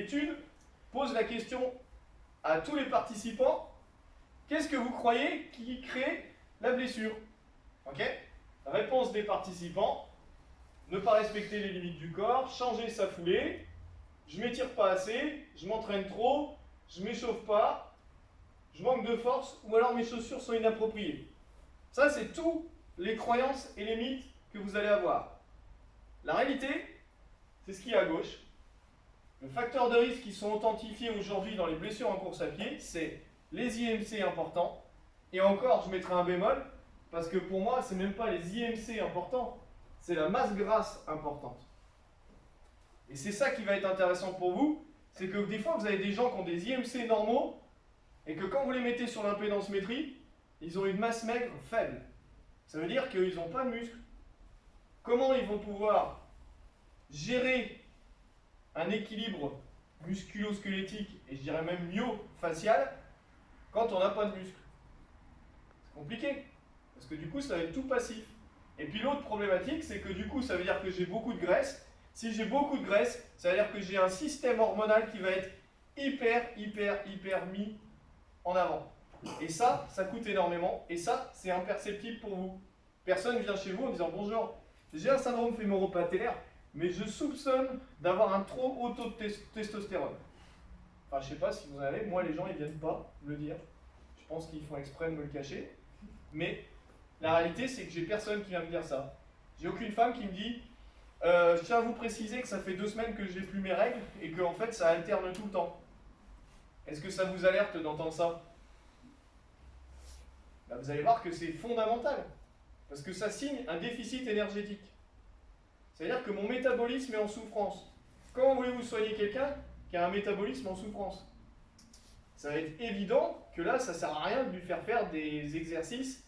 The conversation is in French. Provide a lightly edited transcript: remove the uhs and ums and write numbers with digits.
L'étude pose la question à tous les participants, qu'est-ce que vous croyez qui crée la blessure? Ok? Réponse des participants, ne pas respecter les limites du corps, changer sa foulée, je m'étire pas assez, je m'entraîne trop, je m'échauffe pas, je manque de force, ou alors mes chaussures sont inappropriées. Ça, c'est tous les croyances et les mythes que vous allez avoir. La réalité, c'est ce qui est à gauche. Le facteur de risque qui sont authentifiés aujourd'hui dans les blessures en course à pied, c'est les IMC importants. Et encore, je mettrai un bémol, parce que pour moi, c'est même pas les IMC importants, c'est la masse grasse importante. Et c'est ça qui va être intéressant pour vous, c'est que des fois, vous avez des gens qui ont des IMC normaux, et que quand vous les mettez sur l'impédance-métrie, ils ont une masse maigre faible. Ça veut dire qu'ils n'ont pas de muscles. Comment ils vont pouvoir gérer un équilibre musculo-squelettique, et je dirais même myo-facial, quand on n'a pas de muscles? C'est compliqué, parce que du coup, ça va être tout passif. Et puis l'autre problématique, c'est que du coup, ça veut dire que j'ai beaucoup de graisse. Si j'ai beaucoup de graisse, ça veut dire que j'ai un système hormonal qui va être hyper mis en avant. Et ça coûte énormément, et ça, c'est imperceptible pour vous. Personne vient chez vous en disant « Bonjour, j'ai un syndrome fémoro-patellaire, mais je soupçonne d'avoir un trop haut taux de testostérone. » Enfin, je sais pas si vous en avez, moi les gens ils viennent pas me le dire. Je pense qu'ils font exprès de me le cacher. Mais la réalité, c'est que j'ai personne qui vient me dire ça. J'ai aucune femme qui me dit je tiens à vous préciser que ça fait 2 semaines que je n'ai plus mes règles et que en fait ça alterne tout le temps. Est-ce que ça vous alerte d'entendre ça? Là, vous allez voir que c'est fondamental. Parce que ça signe un déficit énergétique. C'est-à-dire que mon métabolisme est en souffrance. Comment voulez-vous soigner quelqu'un qui a un métabolisme en souffrance? Ça va être évident que là, ça ne sert à rien de lui faire des exercices